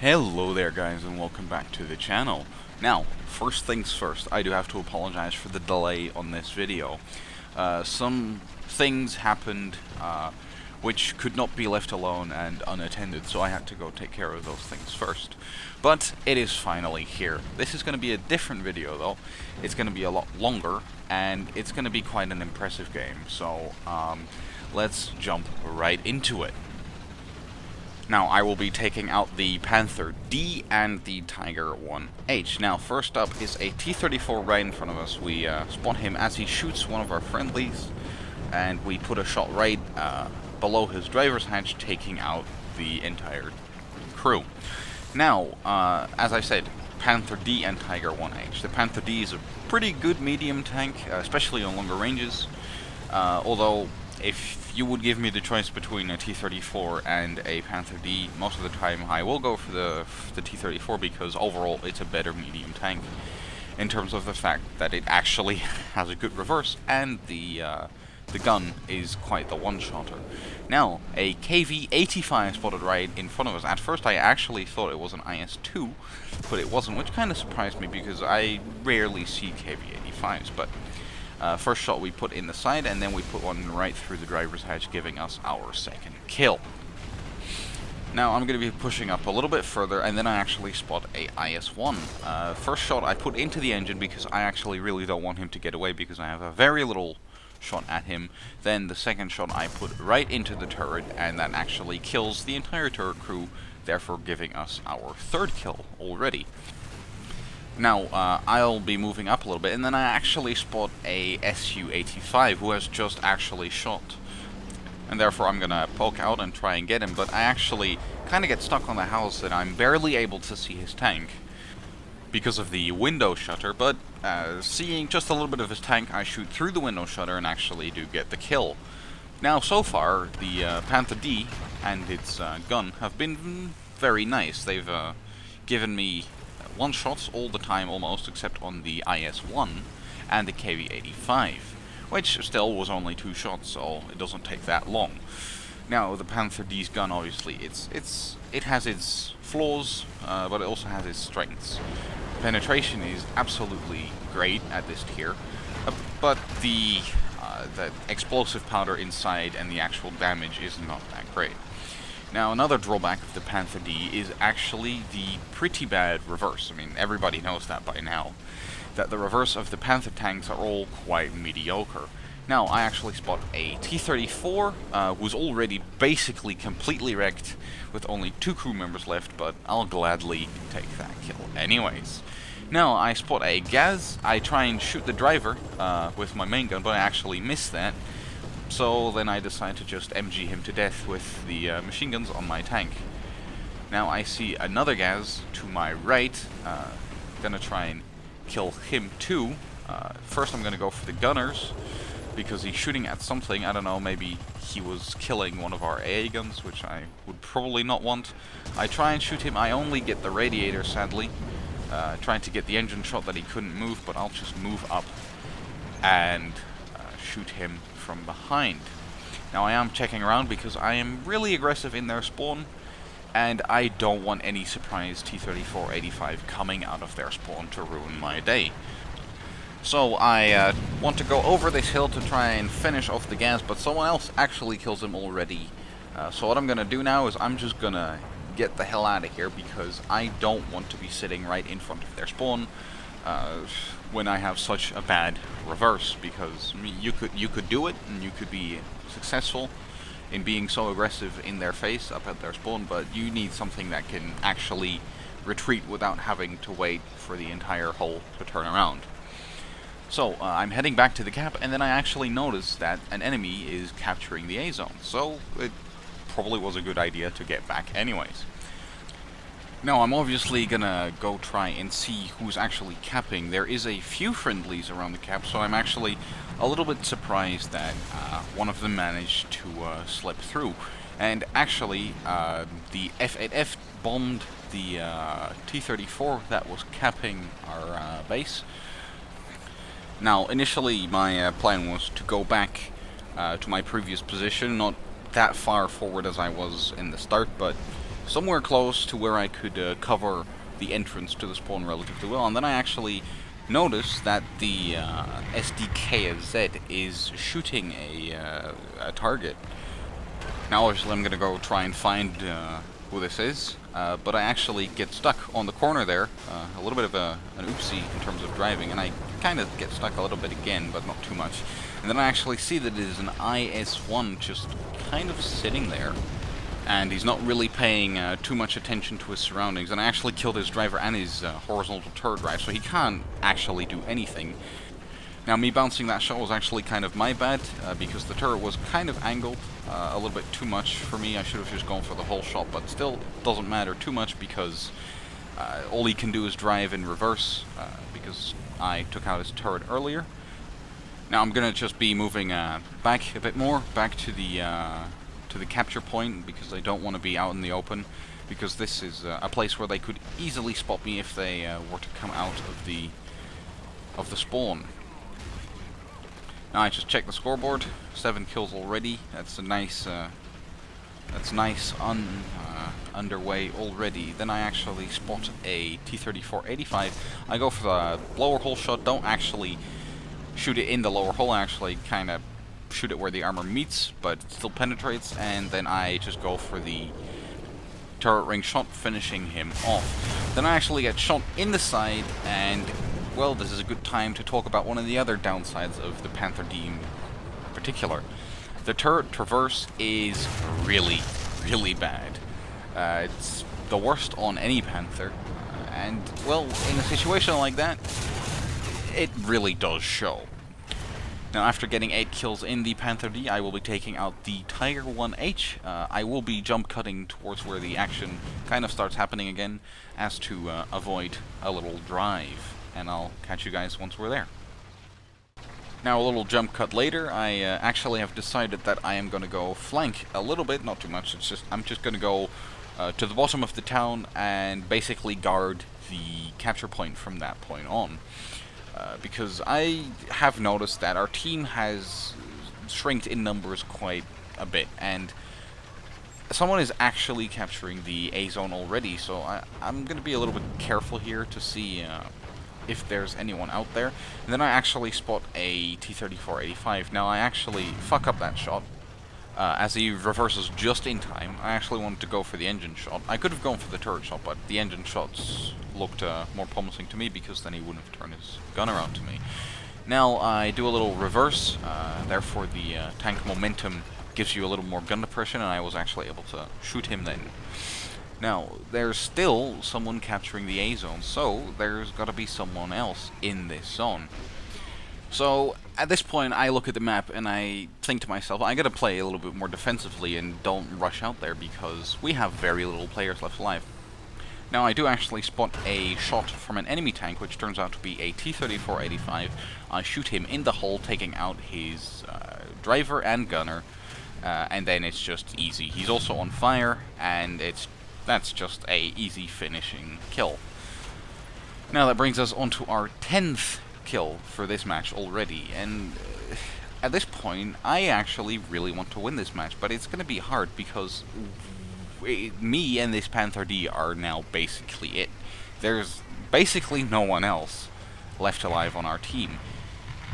Hello there guys and welcome back to the channel. Now, first things first, I do have to apologize for the delay on this video. Some things happened which could not be left alone and unattended, so I had to go take care of those things first. But it is finally here. This is going to be a different video though. It's going to be a lot longer and it's going to be quite an impressive game, so let's jump right into it. Now, I will be taking out the Panther D and the Tiger 1H. Now, first up is a T-34 right in front of us. We spot him as he shoots one of our friendlies, and we put a shot right below his driver's hatch, taking out the entire crew. Now, as I said, Panther D and Tiger 1H. The Panther D is a pretty good medium tank, especially on longer ranges, although if you would give me the choice between a T-34 and a Panther D, most of the time I will go for the T-34 because overall it's a better medium tank in terms of the fact that it actually has a good reverse and the gun is quite the one-shotter. Now, a KV-85 spotted right in front of us. At first I actually thought it was an IS-2, but it wasn't, which kind of surprised me because I rarely see KV-85s, but first shot we put in the side, and then we put one right through the driver's hatch, giving us our second kill. Now I'm going to be pushing up a little bit further, and then I actually spot a IS-1. First shot I put into the engine because I actually really don't want him to get away because I have a very little shot at him. Then the second shot I put right into the turret, and that actually kills the entire turret crew, therefore giving us our third kill already. Now, I'll be moving up a little bit, and then I actually spot a Su-85 who has just actually shot. And therefore I'm gonna poke out and try and get him, but I actually kind of get stuck on the house and I'm barely able to see his tank because of the window shutter, but seeing just a little bit of his tank, I shoot through the window shutter and actually do get the kill. Now, so far, the Panther D and its gun have been very nice. They've given me one-shots all the time almost, except on the IS-1 and the KV-85, which still was only 2 shots, so it doesn't take that long. Now, the Panther D's gun, obviously, it has its flaws, but it also has its strengths. Penetration is absolutely great at this tier, but the explosive powder inside and the actual damage is not that great. Now, another drawback of the Panther D is actually the pretty bad reverse. I mean, everybody knows that by now, that the reverse of the Panther tanks are all quite mediocre. Now, I actually spot a T-34, who's already basically completely wrecked, with only 2 crew members left, but I'll gladly take that kill anyways. Now, I spot a Gaz. I try and shoot the driver with my main gun, but I actually miss that. So then I decide to just MG him to death with the machine guns on my tank. Now I see another Gaz to my right, gonna try and kill him too. First I'm gonna go for the gunners, because he's shooting at something. I don't know, maybe he was killing one of our AA guns, which I would probably not want. I try and shoot him, I only get the radiator sadly, trying to get the engine shot that he couldn't move, but I'll just move up and shoot him from behind. Now I am checking around because I am really aggressive in their spawn, and I don't want any surprise T-34-85 coming out of their spawn to ruin my day. So I want to go over this hill to try and finish off the Gas, but someone else actually kills him already. So what I'm gonna do now is I'm just gonna get the hell out of here because I don't want to be sitting right in front of their spawn when I have such a bad reverse, because you could do it and you could be successful in being so aggressive in their face up at their spawn, but you need something that can actually retreat without having to wait for the entire hull to turn around. So I'm heading back to the cap, and then I actually notice that an enemy is capturing the A zone, so it probably was a good idea to get back anyways. Now, I'm obviously gonna go try and see who's actually capping. There is a few friendlies around the cap, so I'm actually a little bit surprised that one of them managed to slip through. And actually, the F-8F bombed the T-34 that was capping our base. Now, initially my plan was to go back to my previous position, not that far forward as I was in the start, but somewhere close to where I could cover the entrance to the spawn relatively well, and then I actually noticed that the SDKZ is shooting a target. Now obviously I'm gonna go try and find who this is, but I actually get stuck on the corner there, a little bit of an oopsie in terms of driving, and I kind of get stuck a little bit again, but not too much. And then I actually see that it is an IS-1 just kind of sitting there, and he's not really paying too much attention to his surroundings, and I actually killed his driver and his horizontal turret drive, so he can't actually do anything. Now, me bouncing that shot was actually kind of my bad, because the turret was kind of angled a little bit too much for me. I should have just gone for the whole shot, but still doesn't matter too much because all he can do is drive in reverse, because I took out his turret earlier. Now I'm gonna just be moving back a bit more, back to the capture point, because I don't want to be out in the open, because this is a place where they could easily spot me if they were to come out of the spawn. Now I just checked the scoreboard, 7 kills already. That's a nice, underway already. Then I actually spot a T-34-85. I go for the lower hole shot. Don't actually shoot it in the lower hole. I actually kind of shoot it where the armor meets, but it still penetrates. And then I just go for the turret ring shot, finishing him off. Then I actually get shot in the side, and well, this is a good time to talk about one of the other downsides of the Panther D in particular. The turret traverse is really, really bad. It's the worst on any Panther, and well, in a situation like that, it really does show. Now, after getting 8 kills in the Panther D, I will be taking out the Tiger 1H. I will be jump cutting towards where the action kind of starts happening again, as to avoid a little drive. And I'll catch you guys once we're there. Now, a little jump cut later, I actually have decided that I am going to go flank a little bit, not too much. It's just I'm just going to go to the bottom of the town and basically guard the capture point from that point on. Because I have noticed that our team has shrinked in numbers quite a bit, and someone is actually capturing the A zone already, so I'm going to be a little bit careful here to see if there's anyone out there. And then I actually spot a T-34-85. Now I actually fuck up that shot, as he reverses just in time. I actually wanted to go for the engine shot. I could have gone for the turret shot, but the engine shots looked more promising to me, because then he wouldn't have turned his gun around to me. Now I do a little reverse, therefore the tank momentum gives you a little more gun depression, and I was actually able to shoot him then. Now, there's still someone capturing the A zone, so there's got to be someone else in this zone. So, at this point, I look at the map and I think to myself, I gotta play a little bit more defensively and don't rush out there, because we have very little players left alive. Now, I do actually spot a shot from an enemy tank, which turns out to be a T-34-85. I shoot him in the hull, taking out his driver and gunner, and then it's just easy. He's also on fire, and that's just a easy finishing kill. Now that brings us on to our 10th kill for this match already, and at this point I actually really want to win this match, but it's going to be hard because me and this Panther D are now basically it. There's basically no one else left alive on our team,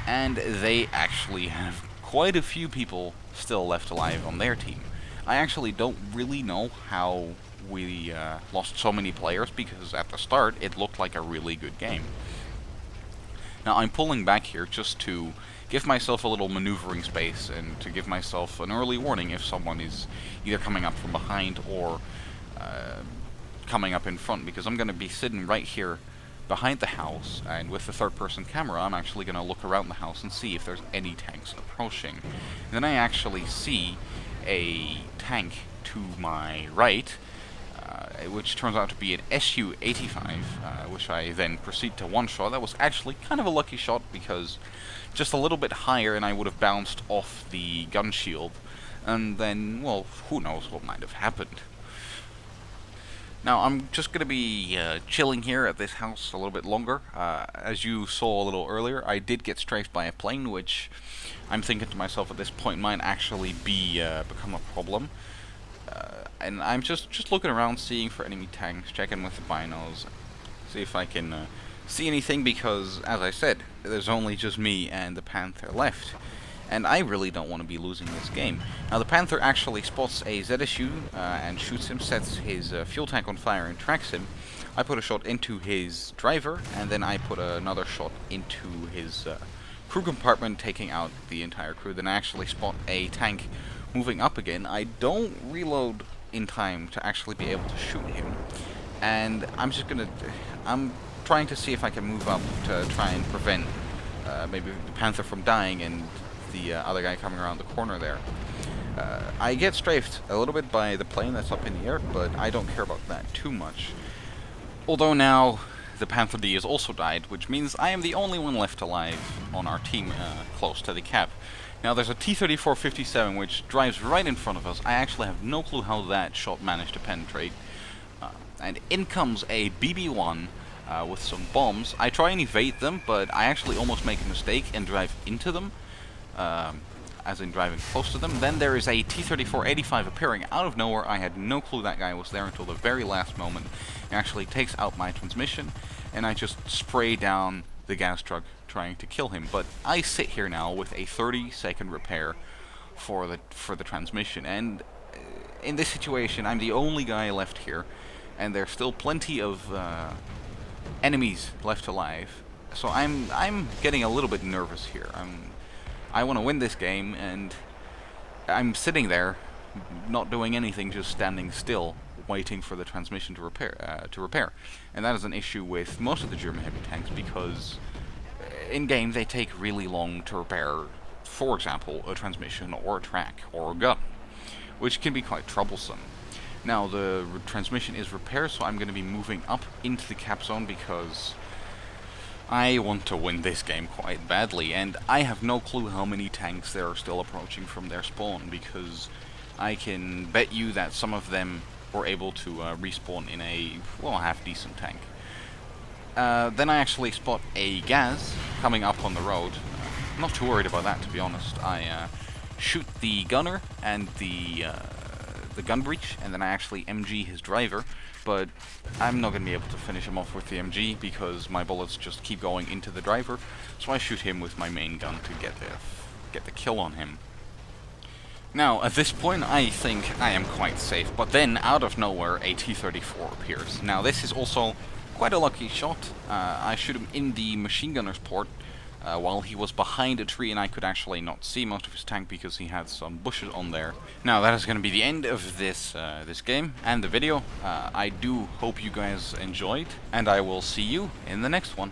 and they actually have quite a few people still left alive on their team. I actually don't really know how we lost so many players, because at the start it looked like a really good game. Now I'm pulling back here just to give myself a little maneuvering space, and to give myself an early warning if someone is either coming up from behind or coming up in front, because I'm going to be sitting right here behind the house, and with the third-person camera I'm actually going to look around the house and see if there's any tanks approaching. And then I actually see a tank to my right, which turns out to be an Su-85, which I then proceed to one-shot. That was actually kind of a lucky shot, because just a little bit higher and I would have bounced off the gun shield, and then, well, who knows what might have happened. Now, I'm just going to be chilling here at this house a little bit longer. As you saw a little earlier, I did get strafed by a plane, which I'm thinking to myself at this point might actually be become a problem. and I'm just looking around, seeing for enemy tanks, checking with the binos, see if I can see anything, because, as I said, there's only just me and the Panther left. And I really don't want to be losing this game. Now, the Panther actually spots a ZSU and shoots him, sets his fuel tank on fire and tracks him. I put a shot into his driver, and then I put another shot into his crew compartment, taking out the entire crew. Then I actually spot a tank moving up again. I don't reload in time to actually be able to shoot him. And I'm trying to see if I can move up to try and prevent maybe the Panther from dying and the other guy coming around the corner there. I get strafed a little bit by the plane that's up in the air, but I don't care about that too much. Although now the Panther D has also died, which means I am the only one left alive on our team close to the cap. Now there's a T-34-57 which drives right in front of us. I actually have no clue how that shot managed to penetrate. And in comes a BB-1 with some bombs. I try and evade them, but I actually almost make a mistake and drive into them. As in driving close to them. Then there is a T-34-85 appearing out of nowhere. I had no clue that guy was there until the very last moment. He actually takes out my transmission, and I just spray down the gas truck trying to kill him. But I sit here now with a 30-second repair for the transmission, and in this situation I'm the only guy left here, and there's still plenty of enemies left alive. So I'm getting a little bit nervous here. I want to win this game, and I'm sitting there, not doing anything, just standing still, waiting for the transmission to repair. And that is an issue with most of the German heavy tanks, because in game they take really long to repair, for example, a transmission or a track or a gun, which can be quite troublesome. Now the transmission is repaired, so I'm going to be moving up into the cap zone because I want to win this game quite badly, and I have no clue how many tanks there are still approaching from their spawn, because I can bet you that some of them were able to respawn in a, well, half-decent tank. Then I actually spot a Gaz coming up on the road. I'm not too worried about that, to be honest. I shoot the gunner and the gun breech, and then I actually MG his driver, but I'm not going to be able to finish him off with the MG because my bullets just keep going into the driver, so I shoot him with my main gun to get the kill on him. Now, at this point, I think I am quite safe, but then, out of nowhere, a T-34 appears. Now, this is also quite a lucky shot. I shoot him in the machine gunner's port, while he was behind a tree, and I could actually not see most of his tank because he had some bushes on there. Now that is going to be the end of this game and the video. I do hope you guys enjoyed, and I will see you in the next one.